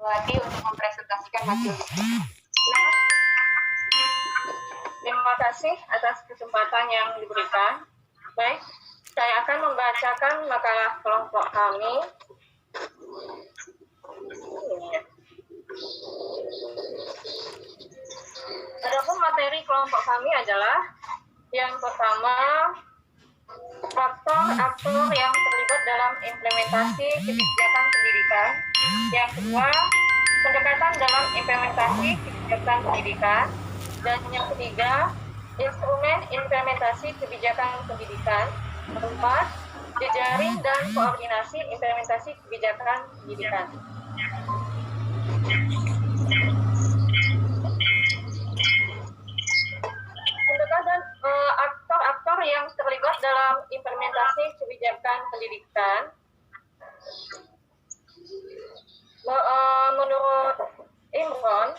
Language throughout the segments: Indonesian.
lagi untuk mempresentasikan hasil. Nah, terima kasih atas kesempatan yang diberikan. Baik, saya akan membacakan makalah kelompok kami. Adapun materi kelompok kami adalah yang pertama, faktor-aktor yang terlibat dalam implementasi kebijakan pendidikan. Yang kedua, pendekatan dalam implementasi kebijakan pendidikan. Dan yang ketiga, instrumen implementasi kebijakan pendidikan. Keempat, jejaring dan koordinasi implementasi kebijakan pendidikan. Pendekatan aktor-aktor yang terlibat dalam implementasi kebijakan pendidikan. Menurut Imron,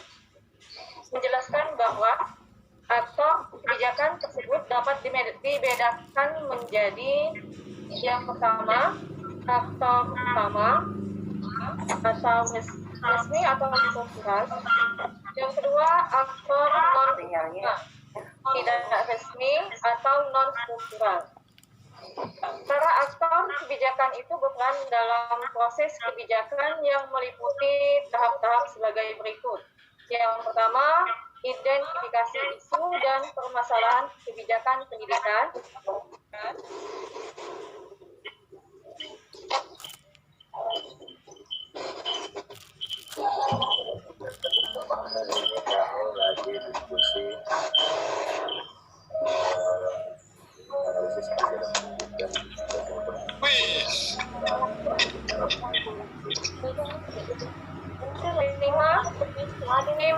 menjelaskan bahwa aktor kebijakan tersebut dapat dibedakan menjadi yang pertama, aktor utama atau resmi atau struktural. Yang kedua, aktor tidak resmi atau non struktural. Para aktor kebijakan itu berperan dalam proses kebijakan yang meliputi tahap-tahap sebagai berikut. Yang pertama, identifikasi isu dan permasalahan kebijakan pendidikan. Lagi diskusi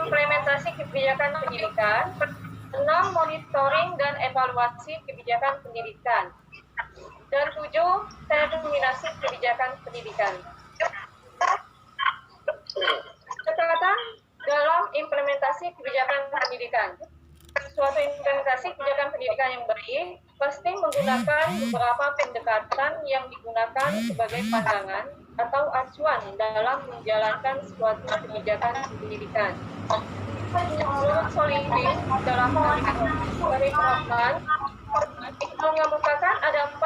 implementasi kebijakan pendidikan. 6. Monitoring dan evaluasi kebijakan pendidikan. Dan 7. Determinasi kebijakan pendidikan. Catatan dalam implementasi kebijakan pendidikan. Suatu implementasi kebijakan pendidikan yang baik pasti menggunakan beberapa pendekatan yang digunakan sebagai pandangan atau acuan dalam menjalankan suatu kebijakan pendidikan. Menurut Solihin, dalam Arif Rahman, mengemukakan ada 4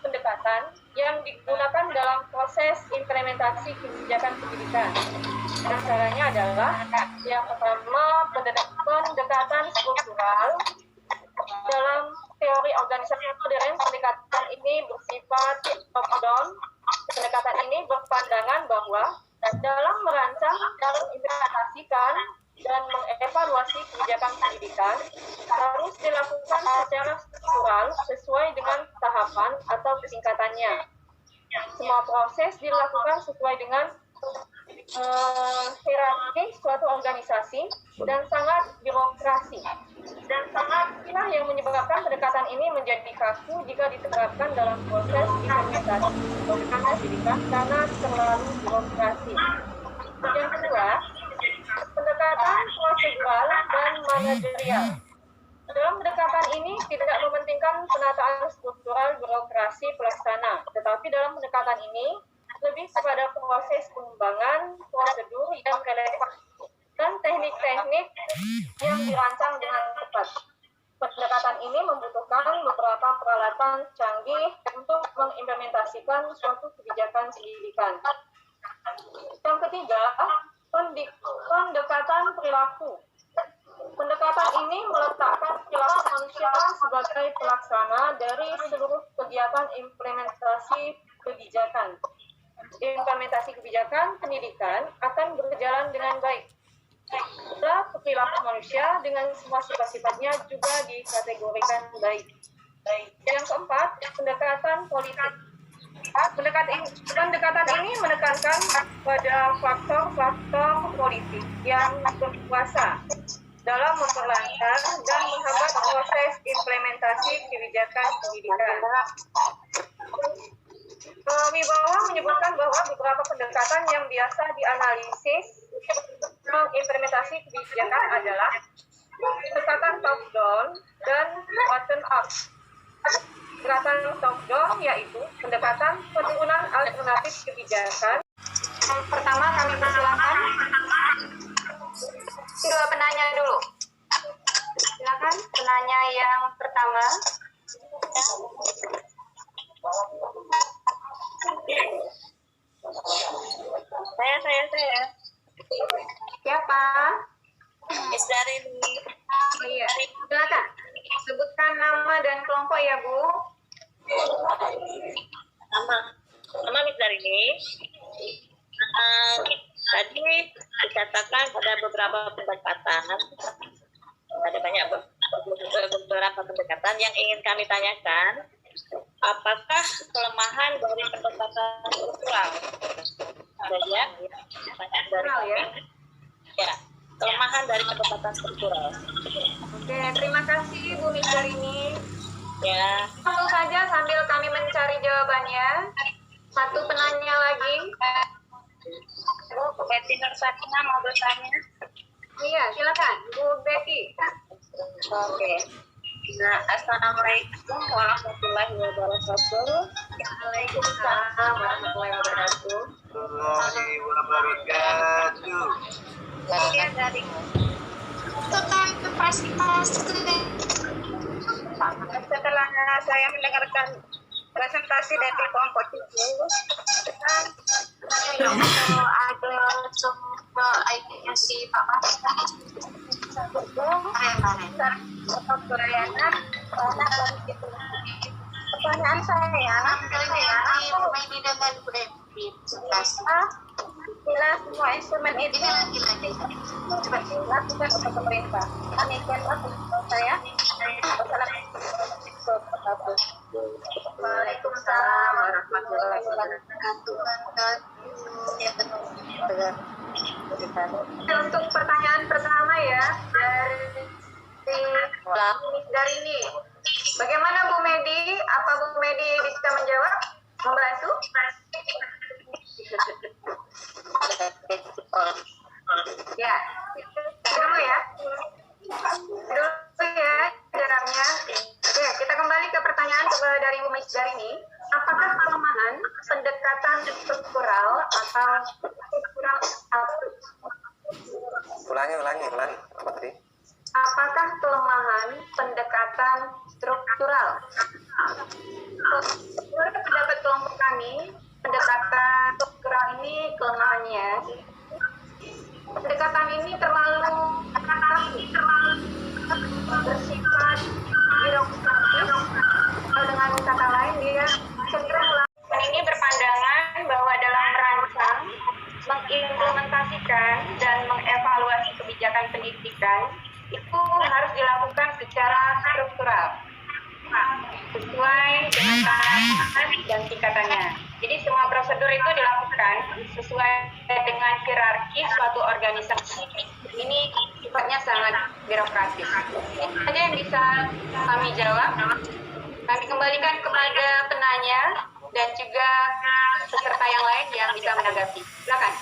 pendekatan yang digunakan dalam proses implementasi kebijakan pendidikan. Caranya adalah yang pertama, pendekatan struktural. Dalam teori organisasi modern, pendekatan ini bersifat top-down. Pendekatan ini berpandangan bahwa dalam merancang, dalam implementasikan, dan mengevaluasi kebijakan pendidikan harus dilakukan secara struktural sesuai dengan tahapan atau tingkatannya. Semua proses dilakukan sesuai dengan hierarki suatu organisasi dan sangat birokrasi. Dan inilah yang menyebabkan pendekatan ini menjadi kaku jika diterapkan dalam proses implementasi pendidikan karena terlalu birokrasi. Yang kedua, pendekatan prosedural dan manajerial. Dalam pendekatan ini tidak mementingkan penataan struktural birokrasi pelaksana, tetapi dalam pendekatan ini lebih kepada proses pengembangan prosedur yang relevan dan teknik-teknik yang dirancang dengan tepat. Pendekatan ini membutuhkan beberapa peralatan canggih untuk mengimplementasikan suatu kebijakan pendidikan. Yang ketiga, pendekatan perilaku. Pendekatan ini meletakkan perilaku manusia sebagai pelaksana dari seluruh kegiatan implementasi kebijakan. Implementasi kebijakan pendidikan akan berjalan dengan baik. Perilaku manusia dengan semua sifat-sifatnya juga dikategorikan baik. Yang keempat, pendekatan politik. Pendekatan ini menekankan pada faktor-faktor politik yang berkuasa dalam memperlancar dan menghambat proses implementasi kebijakan pendidikan. Wibawa menyebutkan bahwa beberapa pendekatan yang biasa dianalisis mengimplementasi kebijakan adalah pendekatan top down dan bottom up. pendekatan top down yaitu pendekatan penurunan alternatif kebijakan. Yang pertama kami persilakan dua penanya dulu. Silakan penanya yang pertama. Saya. Siapa? Miss Darini. Oh, iya. Silakan. Sebutkan nama dan kelompok ya, Bu. Nama Miss Darini. Tadi dikatakan ada beberapa pendekatan, ada banyak beberapa pendekatan yang ingin kami tanyakan. Apakah kelemahan dari pendekatan struktural? Ada ya? Pertanyaan dari kami. Ya, kelemahan dari pendekatan struktural. Oke, terima kasih Bu Mister ini. Ya. Langsung saja sambil kami mencari jawabannya. Satu penanya lagi. Bu Betty Nursakina mau bertanya. Iya, silakan Bu Betty. Oke. Nah, assalamualaikum warahmatullahi wabarakatuh. Waalaikumsalam warahmatullahi wabarakatuh. Warahmatullahi wabarakatuh. Saya dari setelah saya mendengarkan presentasi dari kelompok 7, ada semua ID-nya si Pak Mas. Pertanyaan saya, ini dengan bila semua instrumen ini dilakukan oleh pemerintah. Demikianlah saya. Waalaikumsalam warahmatullahi wabarakatuh. Untuk pertanyaan pertama ya dari ini. Bagaimana Bu Medi? Apa Bu Medi bisa menjawab? Membantu? Ya, dulu ya. Dulu ya jaraknya. Oke, kita kembali ke pertanyaan dari Bu Miss Darini. Apakah kelemahan pendekatan struktural atau struktural Ulangi. Apa tadi? apakah kelemahan pendekatan struktural? Menurut pendapat kelompok kami, pendekatan struktural ini kelemahannya. Pendekatan ini terlalu bersifat birokratis, atau dengan kata lain dia cenderung ini berpandangan bahwa dalam merancang, mengimplementasikan dan mengevaluasi kebijakan pendidikan itu harus dilakukan secara struktural sesuai dengan tahapan dan tingkatannya. Jadi semua prosedur itu dilakukan sesuai dengan hierarki suatu organisasi. Ini sifatnya sangat birokratis. Ini saja yang bisa kami jawab. Kami kembalikan kepada penanya dan juga peserta yang lain yang bisa menanggapi. Silakan.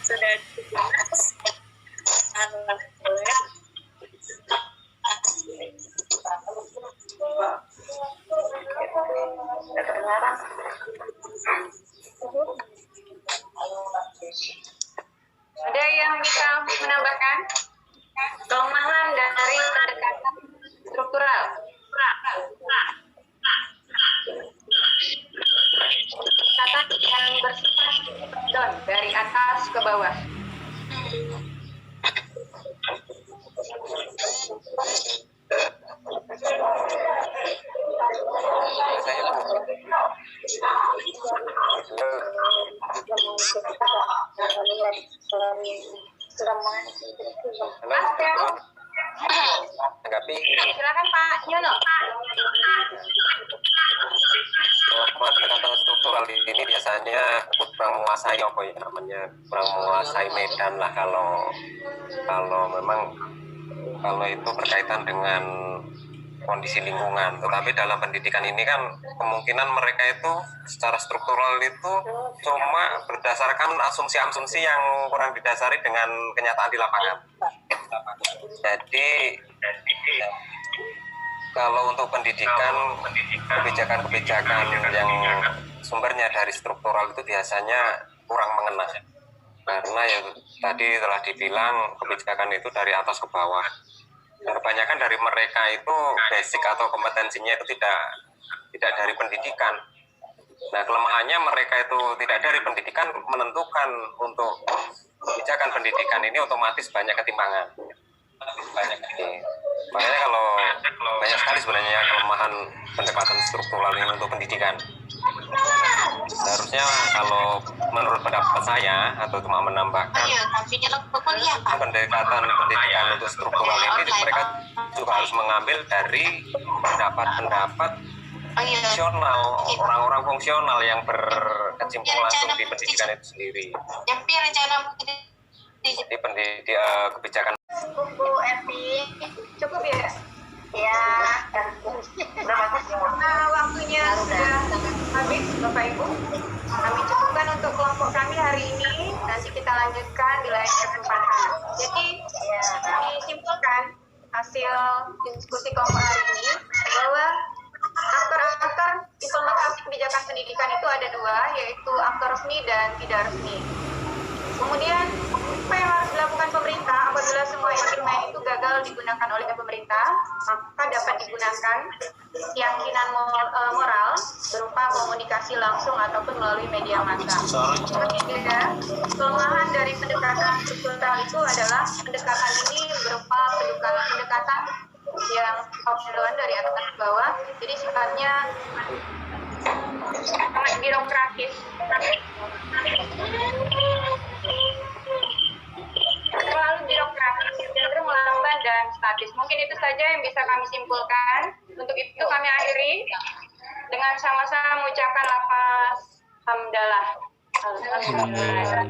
Sudah dibahas. Ada yang bisa menambahkan kelemahan dari pendekatan struktural? Kata yang bersifat down dari atas ke bawah. Tanggapi. Silakan Pak Yono. Pendekatan struktural ini biasanya kurang menguasai apa ya namanya, kurang menguasai medan lah kalau memang kalau itu berkaitan dengan kondisi lingkungan. Tetapi dalam pendidikan ini kan kemungkinan mereka itu secara struktural itu cuma berdasarkan asumsi-asumsi yang kurang didasari dengan kenyataan di lapangan. Jadi Kalau untuk pendidikan, kebijakan-kebijakan yang sumbernya dari struktural itu biasanya kurang mengena. Karena yang tadi telah dibilang kebijakan itu dari atas ke bawah. Dan kebanyakan dari mereka itu basic atau kompetensinya itu tidak dari pendidikan. Nah, kelemahannya mereka itu tidak dari pendidikan menentukan untuk kebijakan pendidikan ini otomatis banyak ketimpangan. Makanya kalau banyak sekali sebenarnya kelemahan pendekatan struktural ini untuk pendidikan. Seharusnya kalau menurut pendapat saya atau cuma menambahkan pendekatan pendidikan untuk struktural ini mereka juga harus mengambil dari pendapat-pendapat fungsional, orang-orang fungsional yang berkecimpung langsung di pendidikan itu sendiri. Di kebijakan. Bu Evi, cukup ya? Ya. Waktunya sudah habis, Bapak Ibu. Kami cukupkan untuk kelompok kami hari ini. Nanti kita lanjutkan di lain kesempatan. Jadi, kami simpulkan hasil diskusi kelompok hari ini bahwa aktor-aktor implementasi kebijakan pendidikan itu ada dua, yaitu aktor resmi dan tidak resmi. Kemudian, apa yang harus dilakukan pemerintah apabila semua instrumen itu gagal digunakan oleh pemerintah, maka dapat digunakan keyakinan moral berupa komunikasi langsung ataupun melalui media massa. Ketiga, kelemahan dari pendekatan struktural itu adalah pendekatan ini berupa pendekatan yang top down dari atas ke bawah, jadi sifatnya sangat birokratis, terlalu birokratis, cenderung lamban dan statis. Mungkin itu saja yang bisa kami simpulkan. Untuk itu kami akhiri dengan sama-sama mengucapkan lafaz hamdalah. Alhamdulillah.